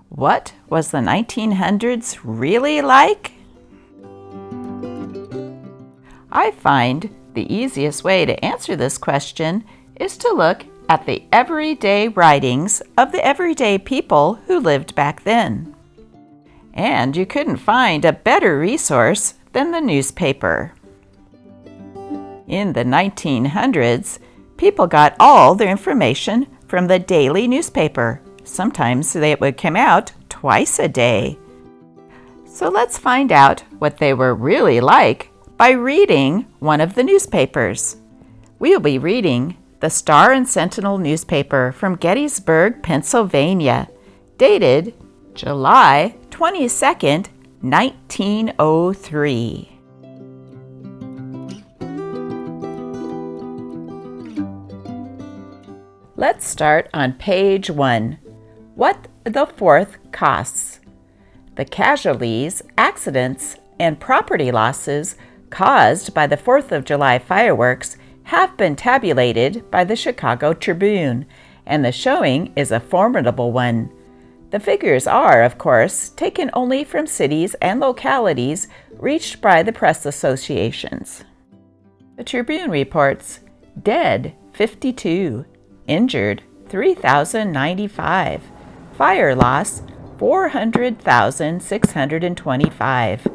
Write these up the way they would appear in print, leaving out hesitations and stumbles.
What was the 1900s really like? I find the easiest way to answer this question is to look at the everyday writings of the everyday people who lived back then. And you couldn't find a better resource than the newspaper. In the 1900s, people got all their information from the daily newspaper. Sometimes they would come out twice a day. So let's find out what they were really like by reading one of the newspapers. We'll be reading the Star and Sentinel newspaper from Gettysburg, Pennsylvania, dated July 22nd, 1903. Let's start on page 1. What the 4th costs. The casualties, accidents, and property losses caused by the 4th of July fireworks have been tabulated by the Chicago Tribune, and the showing is a formidable one. The figures are, of course, taken only from cities and localities reached by the press associations. The Tribune reports, dead 52, injured 3,095, fire loss 400,625.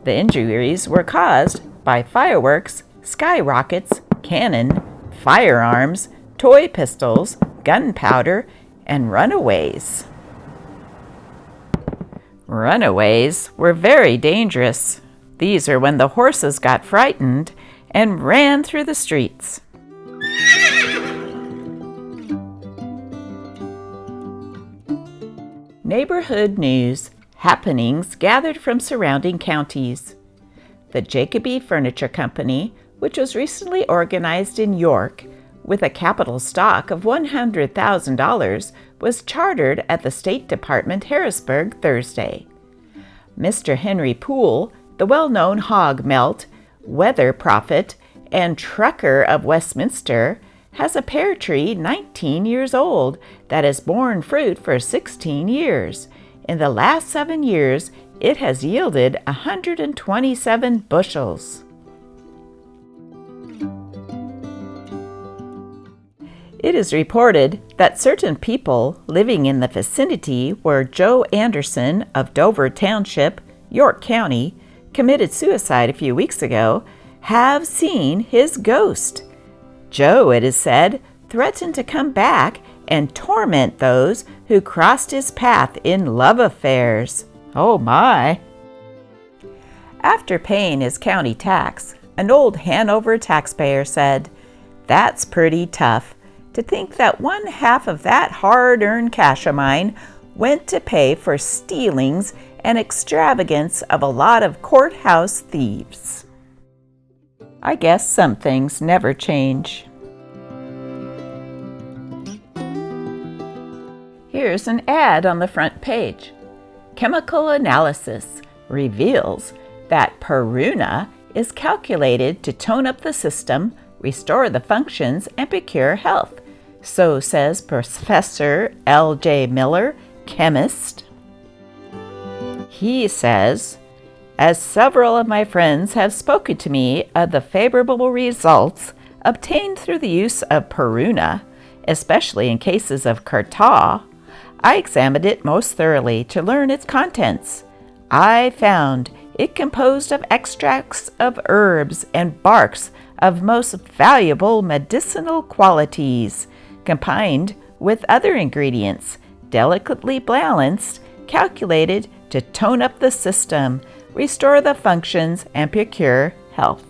The injuries were caused by fireworks, skyrockets, cannon, firearms, toy pistols, gunpowder, and runaways. Runaways were very dangerous. These are when the horses got frightened and ran through the streets. Neighborhood news, happenings gathered from surrounding counties. The Jacoby Furniture Company, which was recently organized in York with a capital stock of $100,000, was chartered at the State Department, Harrisburg, Thursday. Mr. Henry Poole, the well-known hog melt, weather prophet, and trucker of Westminster, has a pear tree 19 years old that has borne fruit for 16 years. In the last 7 years, it has yielded 127 bushels. It is reported that certain people living in the vicinity where Joe Anderson of Dover Township, York County, committed suicide a few weeks ago have seen his ghost. Joe, it is said, threatened to come back and torment those who crossed his path in love affairs. Oh my! After paying his county tax, an old Hanover taxpayer said, "That's pretty tough, to think that one half of that hard-earned cash of mine went to pay for stealings and extravagance of a lot of courthouse thieves." I guess some things never change. Here's an ad on the front page. Chemical analysis reveals that Peruna is calculated to tone up the system, restore the functions, and procure health. So says Professor L.J. Miller, chemist. He says, "As several of my friends have spoken to me of the favorable results obtained through the use of Peruna, especially in cases of catarrh, I examined it most thoroughly to learn its contents. I found it composed of extracts of herbs and barks of most valuable medicinal qualities, combined with other ingredients, delicately balanced, calculated to tone up the system, restore the functions, and procure health."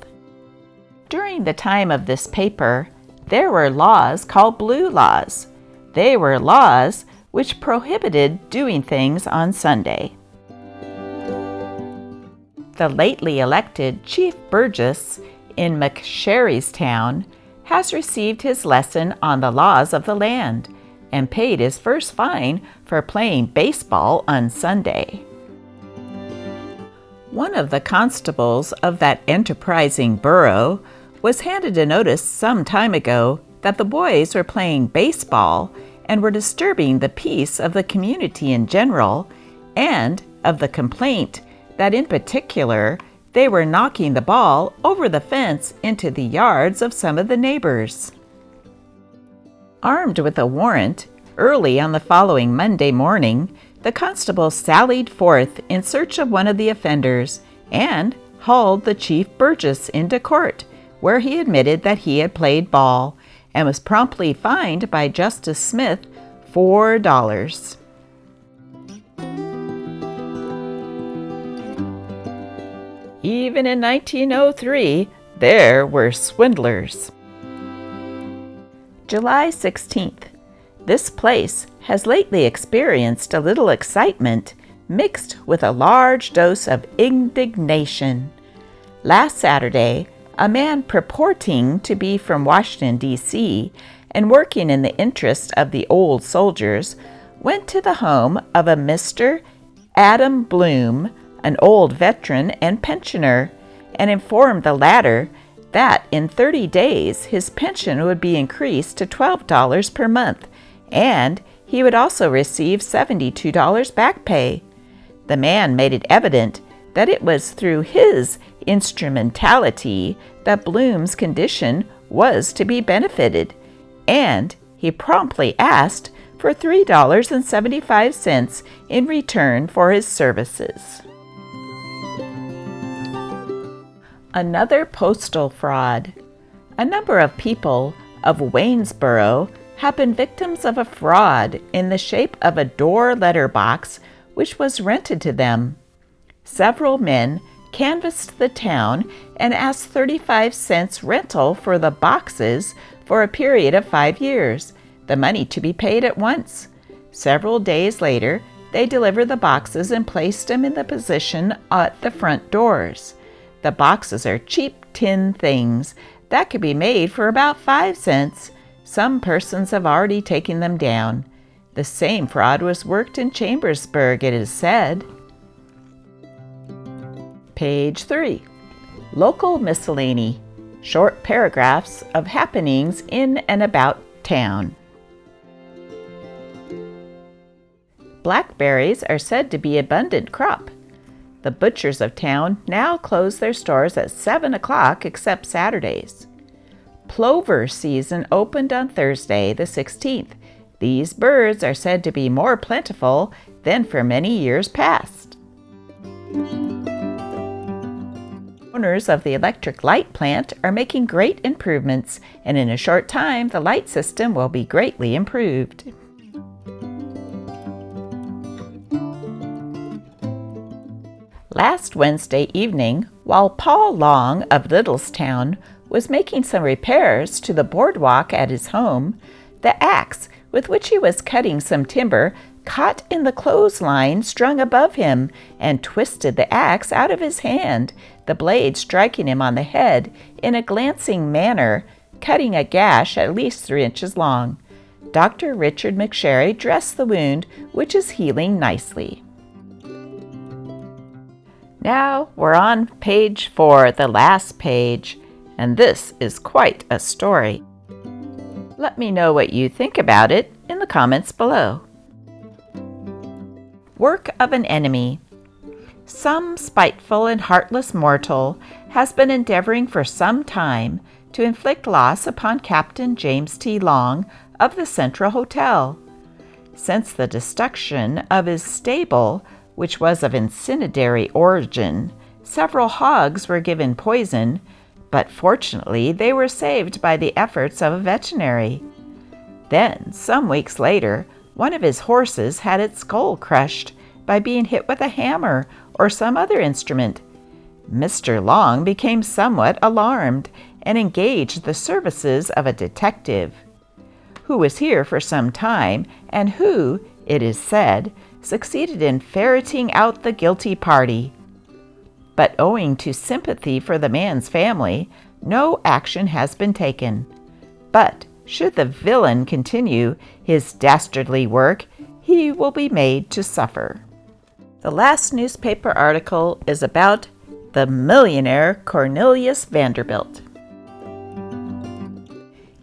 During the time of this paper, there were laws called blue laws. They were laws which prohibited doing things on Sunday. The lately elected Chief Burgess in McSherrystown has received his lesson on the laws of the land. and paid his first fine for playing baseball on Sunday. One of the constables of that enterprising borough was handed a notice some time ago that the boys were playing baseball and were disturbing the peace of the community in general, and of the complaint that in particular they were knocking the ball over the fence into the yards of some of the neighbors. Armed with a warrant, early on the following Monday morning, the constable sallied forth in search of one of the offenders and hauled the chief burgess into court, where he admitted that he had played ball and was promptly fined by Justice Smith $4. Even in 1903, there were swindlers. July 16th. This place has lately experienced a little excitement mixed with a large dose of indignation. Last Saturday, a man purporting to be from Washington, D.C., and working in the interest of the old soldiers, went to the home of a Mr. Adam Bloom, an old veteran and pensioner, and informed the latter that in 30 days his pension would be increased to $12 per month, and he would also receive $72 back pay. The man made it evident that it was through his instrumentality that Bloom's condition was to be benefited, and he promptly asked for $3.75 in return for his services. Another postal fraud. A number of people of Waynesboro have been victims of a fraud in the shape of a door letter box which was rented to them. Several men canvassed the town and asked 35 cents rental for the boxes for a period of 5 years, the money to be paid at once. Several days later, they delivered the boxes and placed them in the position at the front doors. The boxes are cheap tin things that could be made for about 5 cents. Some persons have already taken them down. The same fraud was worked in Chambersburg, it is said. Page 3. Local miscellany. Short paragraphs of happenings in and about town. Blackberries are said to be abundant crop. The butchers of town now close their stores at 7 o'clock except Saturdays. Plover season opened on Thursday, the 16th. These birds are said to be more plentiful than for many years past. Owners of the electric light plant are making great improvements, and in a short time the light system will be greatly improved. Last Wednesday evening, while Paul Long of Littlestown was making some repairs to the boardwalk at his home, the axe with which he was cutting some timber caught in the clothesline strung above him and twisted the axe out of his hand, the blade striking him on the head in a glancing manner, cutting a gash at least 3 inches long. Dr. Richard McSherry dressed the wound, which is healing nicely. Now we're on page 4, the last page, and this is quite a story. Let me know what you think about it in the comments below. Work of an enemy. Some spiteful and heartless mortal has been endeavoring for some time to inflict loss upon Captain James T. Long of the Central Hotel. Since the destruction of his stable, which was of incendiary origin, several hogs were given poison, but fortunately they were saved by the efforts of a veterinary. Then, some weeks later, one of his horses had its skull crushed by being hit with a hammer or some other instrument. Mr. Long became somewhat alarmed and engaged the services of a detective, who was here for some time and who, it is said, succeeded in ferreting out the guilty party. But owing to sympathy for the man's family, no action has been taken. But Should the villain continue his dastardly work, he will be made to suffer. The last newspaper article is about the millionaire Cornelius Vanderbilt.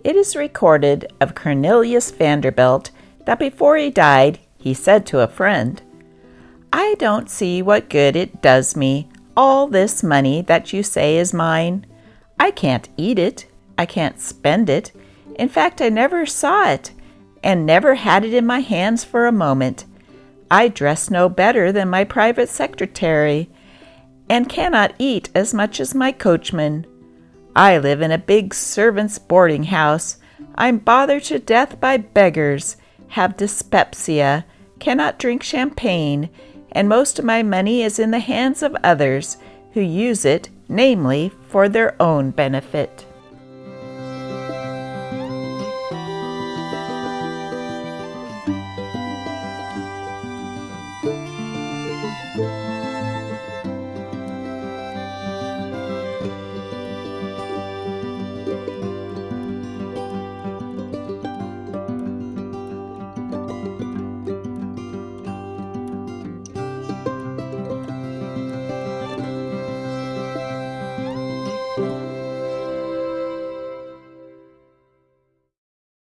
It is recorded of Cornelius Vanderbilt that before he died, he said to a friend, "I don't see what good it does me, all this money that you say is mine. I can't eat it, I can't spend it. In fact, I never saw it, and never had it in my hands for a moment. I dress no better than my private secretary, and cannot eat as much as my coachman. I live in a big servants' boarding house. I'm bothered to death by beggars, have dyspepsia, cannot drink champagne, and most of my money is in the hands of others who use it, namely, for their own benefit."